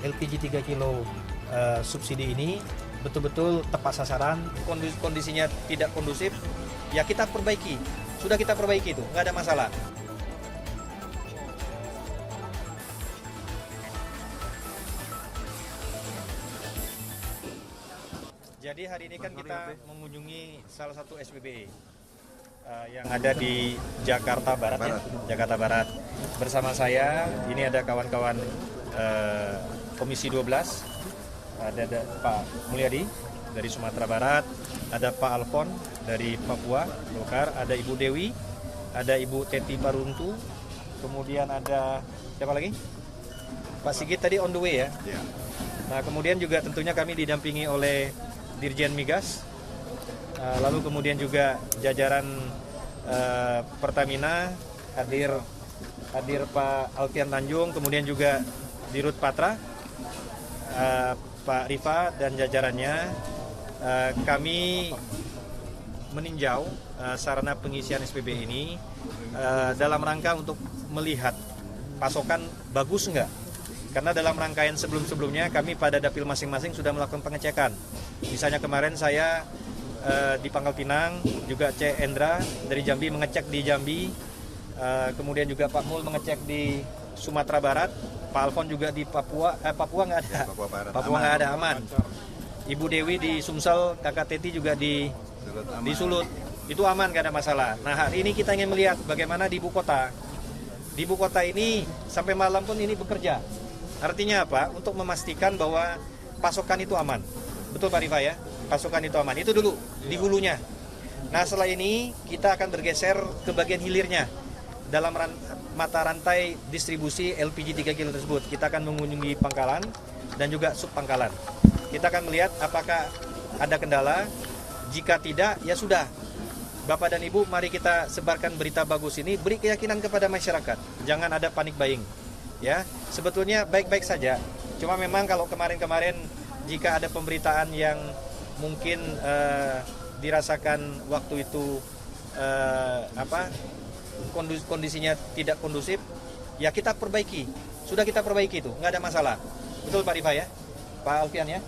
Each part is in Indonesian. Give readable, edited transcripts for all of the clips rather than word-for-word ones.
LPG 3 kilo subsidi ini betul-betul tepat sasaran, kondisinya tidak kondusif, ya kita perbaiki. Sudah kita perbaiki itu, nggak ada masalah. Jadi hari ini kan kita mengunjungi salah satu SPBE yang ada di Jakarta Barat, ya? Jakarta Barat. Bersama saya, ini ada kawan-kawan Komisi 12, ada Pak Mulyadi dari Sumatera Barat, ada Pak Alfon dari Papua, Golkar, ada Ibu Dewi, ada Ibu Teti Paruntu, kemudian ada siapa lagi? Pak Sigit tadi on the way ya. Nah kemudian juga tentunya kami didampingi oleh Dirjen Migas, lalu kemudian juga jajaran Pertamina, hadir Pak Alfian Tanjung, kemudian juga Dirut Patra, Pak Rifa dan jajarannya. Kami meninjau sarana pengisian SPBE ini dalam rangka untuk melihat pasokan bagus enggak. Karena dalam rangkaian sebelum-sebelumnya kami pada dapil masing-masing sudah melakukan pengecekan. Misalnya kemarin saya di Pangkal Pinang, juga C. Endra dari Jambi mengecek di Jambi, kemudian juga Pak Mul mengecek di Sumatera Barat, Pak Alfon juga di Papua, Papua nggak ada, Papua nggak ada, aman. Ibu Dewi di Sumsel, Kakak Teti juga di Sulut, itu aman, nggak ada masalah. Nah hari ini kita ingin melihat bagaimana di ibu kota. Di ibu kota ini sampai malam pun ini bekerja. Artinya apa? Untuk memastikan bahwa pasokan itu aman. Betul Pak Rifa ya? Pasokan itu aman. Itu dulu di hulunya. Nah setelah ini kita akan bergeser ke bagian hilirnya. Dalam mata rantai distribusi LPG 3 kilo tersebut, kita akan mengunjungi pangkalan dan juga subpangkalan. Kita akan melihat apakah ada kendala. Jika tidak, ya sudah. Bapak dan Ibu, mari kita sebarkan berita bagus ini, beri keyakinan kepada masyarakat. Jangan ada panik buying. Ya, sebetulnya baik-baik saja. Cuma memang kalau kemarin-kemarin jika ada pemberitaan yang mungkin dirasakan waktu itu kondisinya tidak kondusif, ya kita perbaiki. Sudah kita perbaiki itu, nggak ada masalah. Betul Pak Rifa ya? Pak Alfian ya?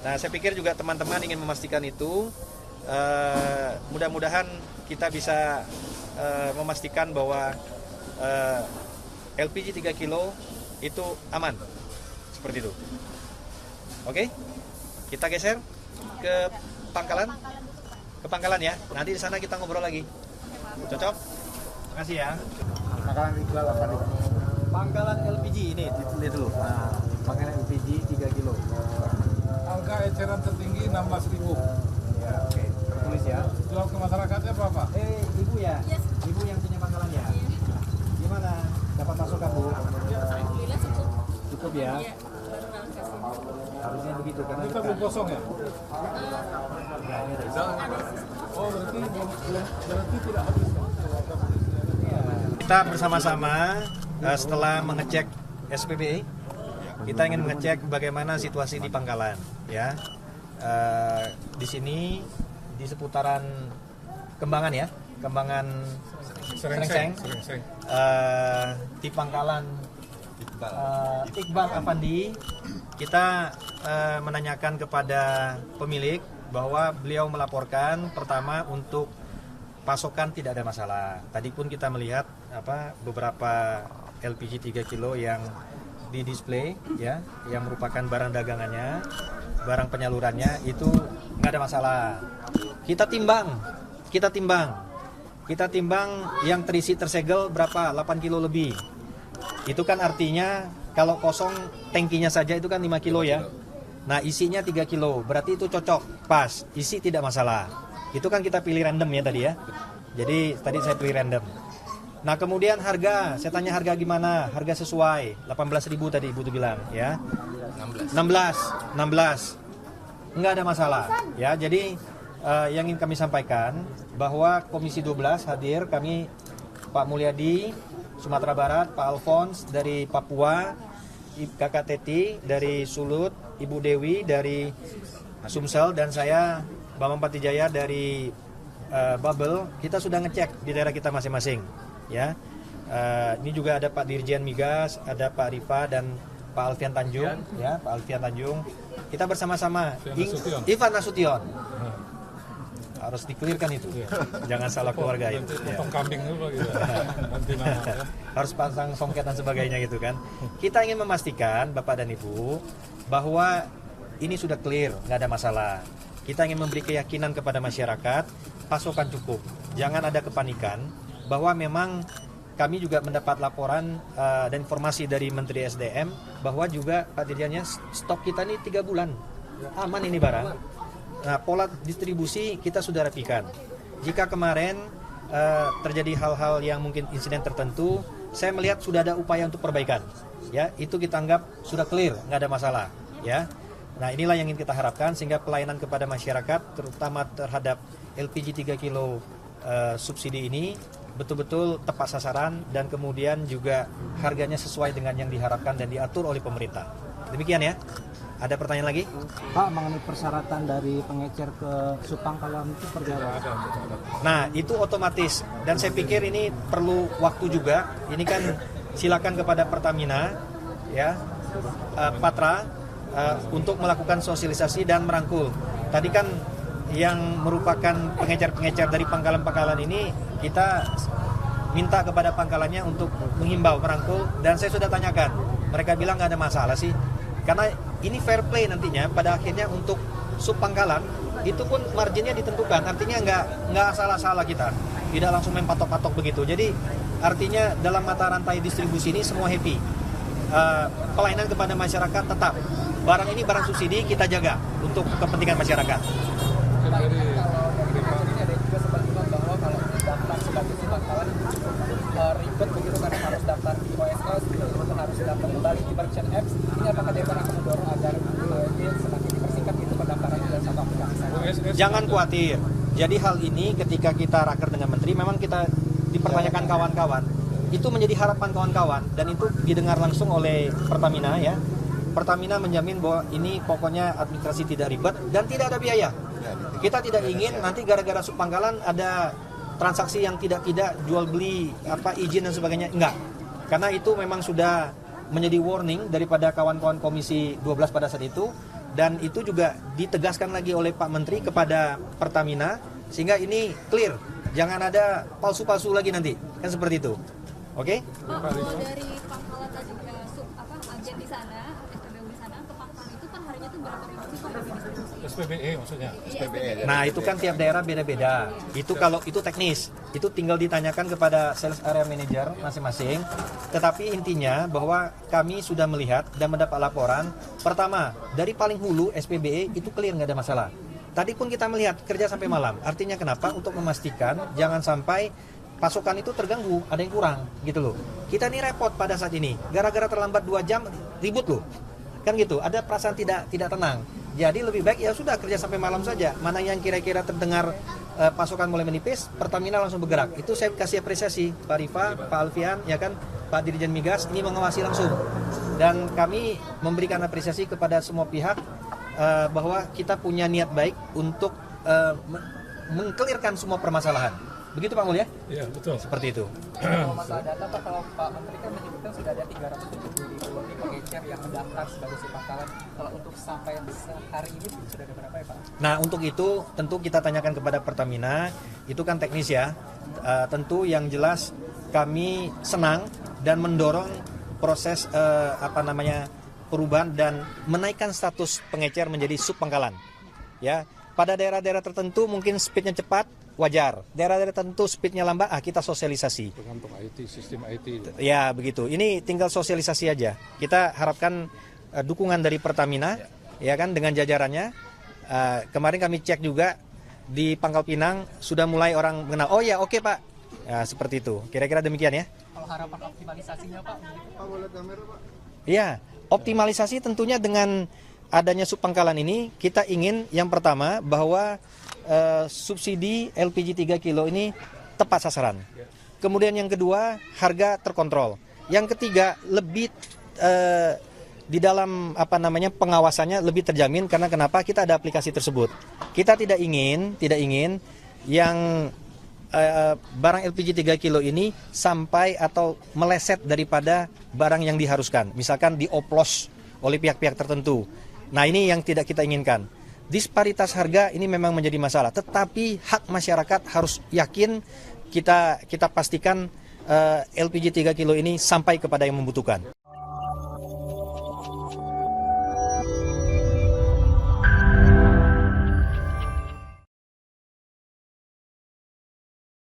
Nah, saya pikir juga teman-teman ingin memastikan itu. Mudah-mudahan kita bisa memastikan bahwa LPG 3 kilo itu aman. Seperti itu. Oke? Kita geser ke pangkalan. Ke pangkalan ya. Nanti di sana kita ngobrol lagi. Cocok? Makasih ya. Pangkalan Iqbal apa nih? Pangkalan LPG ini lihat dulu. Nah, pangkalan LPG 3 kilo. Angka eceran tertinggi 16.000. Ya, oke. Tulis ya. Jual ke masyarakatnya berapa? Ibu ya? Yes. Ibu yang punya pangkalan ya? Gimana? Dapat pasokan Bu? Alhamdulillah cukup. Cukup ya? Iya, baru kasih. Harusnya begitu karena Kita belum kosong ya? Ada Oh berarti tidak habis. kita bersama-sama setelah mengecek SPBE, kita ingin mengecek bagaimana situasi di pangkalan ya. Di sini di seputaran Kembangan ya, Kembangan Serengseng. Di pangkalan Iqbal Afandi, kita menanyakan kepada pemilik bahwa beliau melaporkan pertama untuk pasokan tidak ada masalah. Tadi pun kita melihat beberapa LPG 3 kilo yang di display ya, yang merupakan barang dagangannya, barang penyalurannya itu nggak ada masalah. Kita timbang yang terisi tersegel berapa? 8 kilo lebih. Itu kan artinya kalau kosong tangkinya saja itu kan 5 kilo ya. Nah isinya 3 kilo, berarti itu cocok, pas, isi tidak masalah. Itu kan kita pilih random ya tadi ya. Jadi tadi saya pilih random. Nah kemudian harga, saya tanya harga gimana? Harga sesuai, 18.000 tadi Ibu tuh bilang ya. 16. Enggak ada masalah ya. Jadi yang ingin kami sampaikan bahwa Komisi 12 hadir, kami Pak Mulyadi Sumatera Barat, Pak Alfons dari Papua, Kakak Teti dari Sulut, Ibu Dewi dari Sumsel, dan saya Bambang Patijaya dari Babel. Kita sudah ngecek di daerah kita masing-masing ya. Ini juga ada Pak Dirjen Migas, ada Pak Rifa dan Pak Pak Alfian Tanjung, ya Pak Alfian Tanjung. Kita bersama-sama Nasution. Ivan Nasution. Harus dikelirkan itu, jangan salah keluarga itu. Potong kambing dulu gitu. Nanti nama ya. Harus pasang songket dan sebagainya gitu kan. Kita ingin memastikan Bapak dan Ibu bahwa ini sudah clear, nggak ada masalah. Kita ingin memberi keyakinan kepada masyarakat, pasokan cukup. Jangan ada kepanikan bahwa memang kami juga mendapat laporan dan informasi dari Menteri SDM bahwa juga Pak Dirjennya stok kita ini 3 bulan. Aman ini barang. Nah, pola distribusi kita sudah rapikan. Jika kemarin terjadi hal-hal yang mungkin insiden tertentu, saya melihat sudah ada upaya untuk perbaikan. Ya, itu kita anggap sudah clear, nggak ada masalah. Ya, nah inilah yang ingin kita harapkan sehingga pelayanan kepada masyarakat, terutama terhadap LPG 3 kilo subsidi ini betul-betul tepat sasaran dan kemudian juga harganya sesuai dengan yang diharapkan dan diatur oleh pemerintah. Demikian ya. Ada pertanyaan lagi? Pak, mengenai persyaratan dari pengecer ke Subpangkalan itu seperti apa? Nah, itu otomatis dan saya pikir ini perlu waktu juga. Ini kan silakan kepada Pertamina, ya, Patra untuk melakukan sosialisasi dan merangkul. Tadi kan yang merupakan pengecer-pengecer dari pangkalan-pangkalan ini kita minta kepada pangkalannya untuk menghimbau, merangkul, dan saya sudah tanyakan. Mereka bilang nggak ada masalah sih. Karena ini fair play nantinya pada akhirnya untuk subpangkalan itu pun marginnya ditentukan, artinya nggak salah-salah kita, tidak langsung main patok-patok begitu. Jadi artinya dalam mata rantai distribusi ini semua happy. Pelayanan kepada masyarakat tetap, barang ini barang subsidi kita jaga untuk kepentingan masyarakat. Ini ada juga sempat bilang bahwa kalau daftar sebagai Subpangkalan ribet begitu karena harus daftar di OSK, kemudian harus daftar kembali di Merchant Apps. Ini apakah DPR akan mendorong agar ini semakin dipersingkat itu pendaftaran dan satu aplikasi? Jangan khawatir. Jadi hal ini ketika kita raker dengan menteri memang kita dipertanyakan kawan-kawan. Itu menjadi harapan kawan-kawan dan itu didengar langsung oleh Pertamina ya. Pertamina menjamin bahwa ini pokoknya administrasi tidak ribet dan tidak ada biaya. Kita tidak ingin nanti gara-gara subpangkalan ada transaksi yang tidak jual beli izin dan sebagainya, enggak. Karena itu memang sudah menjadi warning daripada kawan-kawan Komisi 12 pada saat itu dan itu juga ditegaskan lagi oleh Pak Menteri kepada Pertamina sehingga ini clear. Jangan ada palsu-palsu lagi nanti. Kan seperti itu. Oke? Pak, kalau dari pangkalan tadi ke agen di sana, SPBU di sana ke pangkalan itu kan harinya tuh berapa ribu sih Pak yang didistribusi? SPBE maksudnya. Nah, itu kan tiap daerah beda-beda. Itu kalau itu teknis, itu tinggal ditanyakan kepada sales area manager masing-masing. Tetapi intinya bahwa kami sudah melihat dan mendapat laporan. Pertama, dari paling hulu SPBE itu clear, nggak ada masalah. Tadi pun kita melihat kerja sampai malam. Artinya kenapa? Untuk memastikan jangan sampai pasokan itu terganggu, ada yang kurang gitu loh. Kita nih repot pada saat ini. Gara-gara terlambat 2 jam ribut loh. Kan gitu, ada perasaan tidak tenang. Jadi lebih baik ya sudah kerja sampai malam saja. Mana yang kira-kira terdengar pasokan mulai menipis, Pertamina langsung bergerak. Itu saya kasih apresiasi Pak Rifa, Pak Alfian, ya kan, Pak Dirjen Migas ini mengawasi langsung. Dan kami memberikan apresiasi kepada semua pihak bahwa kita punya niat baik untuk mengkelirkan semua permasalahan. Begitu Pak Mul ya? Iya, betul. Seperti itu. Kalau masalah data Pak, kalau Pak Menteri kan menyebutkan sudah ada 370.000 lebih pengecer yang mendaftar sebagai Subpangkalan. Kalau untuk sampai hari ini sudah ada berapa ya Pak? Nah untuk itu tentu kita tanyakan kepada Pertamina, itu kan teknis ya. Tentu yang jelas kami senang dan mendorong proses perubahan dan menaikkan status pengecer menjadi subpangkalan. Ya, pada daerah-daerah tertentu mungkin speednya cepat, wajar. Daerah-daerah tertentu speednya lambat, kita sosialisasi. Tergantung IT, sistem IT. Ya begitu. Ini tinggal sosialisasi aja. Kita harapkan dukungan dari Pertamina, ya kan, dengan jajarannya. Kemarin kami cek juga di Pangkal Pinang sudah mulai orang mengenal. Oh ya, oke Pak. Ya, seperti itu. Kira-kira demikian ya. Kalau harapan optimalisasinya Pak? Ya, optimalisasi tentunya dengan adanya subpangkalan ini kita ingin yang pertama bahwa subsidi LPG 3 kilo ini tepat sasaran. Kemudian yang kedua, harga terkontrol. Yang ketiga, lebih di dalam pengawasannya lebih terjamin karena kenapa? Kita ada aplikasi tersebut. Kita tidak ingin yang barang LPG 3 kilo ini sampai atau meleset daripada barang yang diharuskan. Misalkan dioplos oleh pihak-pihak tertentu. Nah, ini yang tidak kita inginkan. Disparitas harga ini memang menjadi masalah, tetapi hak masyarakat harus yakin kita pastikan LPG 3 kilo ini sampai kepada yang membutuhkan.